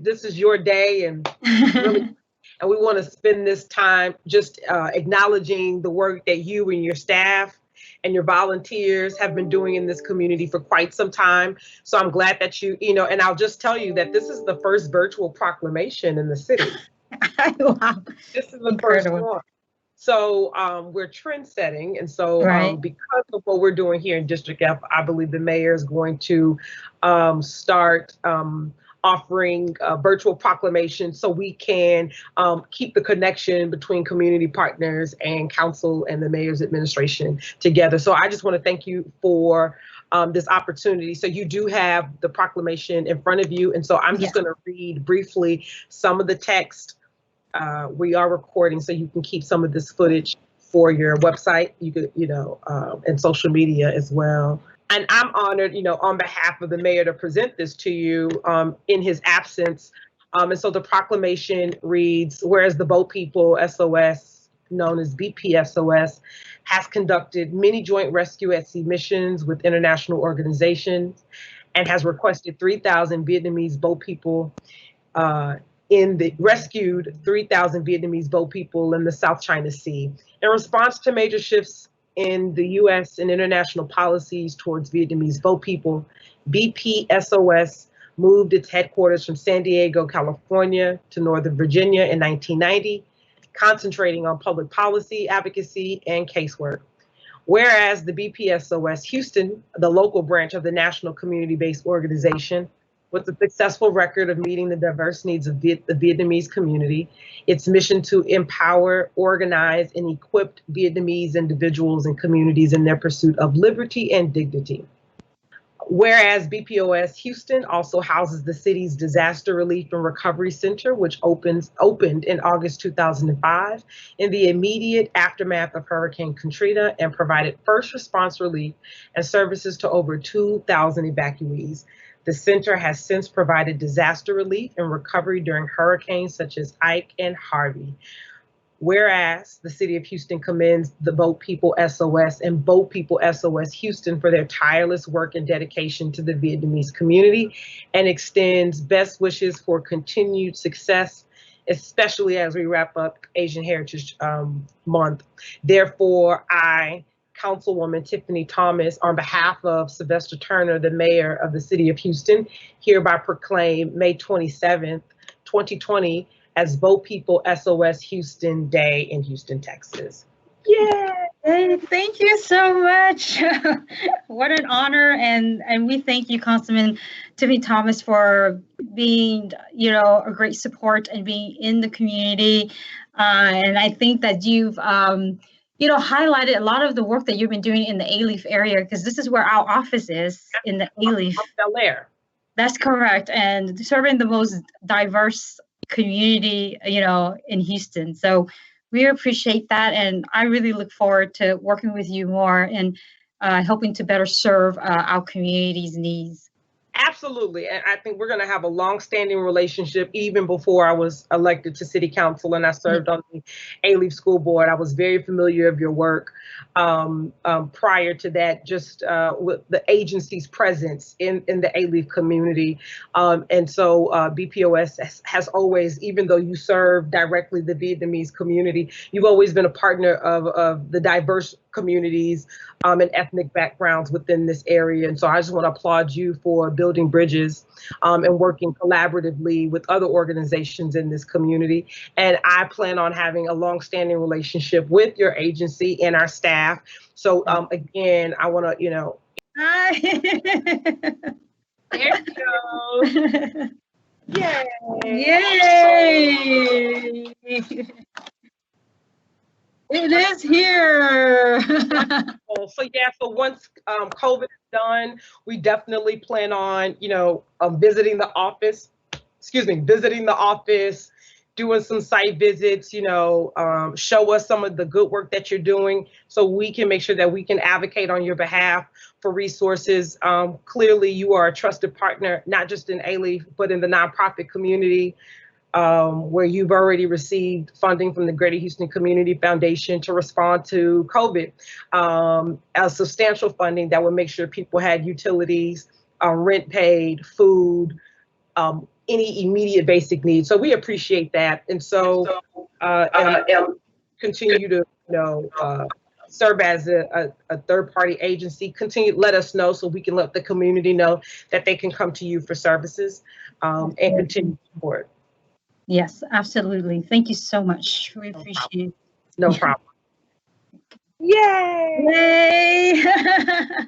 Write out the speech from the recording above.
this is your day, and really, and we want to spend this time just acknowledging the work that you and your staff and your volunteers have been doing in this community for quite some time. So I'm glad that and I'll just tell you that this is the first virtual proclamation in the city. Wow. This is the first one. So we're trend setting. And so because of what we're doing here in District F, I believe the mayor is going to start offering virtual proclamations so we can keep the connection between community partners and council and the mayor's administration together. So I just want to thank you for this opportunity. So you do have the proclamation in front of you. And so I'm just going to read briefly some of the text. We are recording, so you can keep some of this footage for your website. You could, and social media as well. And I'm honored, on behalf of the mayor to present this to you in his absence. And so the proclamation reads, whereas the Boat People SOS, known as BPSOS, has conducted many joint rescue at sea missions with international organizations and has requested 3,000 Vietnamese boat people rescued 3,000 Vietnamese boat people in the South China Sea. In response to major shifts in the U.S. and international policies towards Vietnamese boat people, BPSOS moved its headquarters from San Diego, California to Northern Virginia in 1990, concentrating on public policy, advocacy, and casework. Whereas the BPSOS-Houston, the local branch of the national community-based organization, with a successful record of meeting the diverse needs of the Vietnamese community, its mission to empower, organize, and equip Vietnamese individuals and communities in their pursuit of liberty and dignity. Whereas BPSOS-Houston also houses the city's Disaster Relief and Recovery Center, which opened in August 2005 in the immediate aftermath of Hurricane Katrina and provided first response relief and services to over 2,000 evacuees. The center has since provided disaster relief and recovery during hurricanes such as Ike and Harvey. Whereas the city of Houston commends the Boat People SOS and Boat People SOS-Houston for their tireless work and dedication to the Vietnamese community and extends best wishes for continued success, especially as we wrap up Asian Heritage Month. Therefore, I, Councilwoman Tiffany Thomas, on behalf of Sylvester Turner, the mayor of the city of Houston, hereby proclaim May 27th, 2020 as Boat People SOS-Houston Day in Houston, Texas. Yay! Thank you so much. What an honor, and we thank you, Councilman Tiffany Thomas, for being, a great support and being in the community. And I think that you've highlighted a lot of the work that you've been doing in the Alief area, because this is where our office is, in the Alief. Bel Air. That's correct, and serving the most diverse community, in Houston. So we appreciate that, and I really look forward to working with you more and helping to better serve our community's needs. Absolutely. And I think we're going to have a long-standing relationship even before I was elected to city council and I served on the Alief School Board. I was very familiar of your work prior to that, just with the agency's presence in the Alief community. And so BPOS has always, even though you serve directly the Vietnamese community, you've always been a partner of the diverse communities and ethnic backgrounds within this area. And so I just want to applaud you for building bridges and working collaboratively with other organizations in this community. And I plan on having a long-standing relationship with your agency and our staff. So again, I want to, Hi. There you go. Yay! Yay! It is here. So once COVID is done, we definitely plan on, visiting the office, doing some site visits, show us some of the good work that you're doing so we can make sure that we can advocate on your behalf for resources. Clearly, you are a trusted partner, not just in Alief, but in the nonprofit community, where you've already received funding from the Greater Houston Community Foundation to respond to COVID, a substantial funding that would make sure people had utilities, rent paid, food, any immediate basic needs. So we appreciate that. And so and continue to, serve as a third-party agency. Continue to let us know so we can let the community know that they can come to you for services, and continue support. Yes, absolutely. Thank you so much. We appreciate it. No problem. Yay! Yay!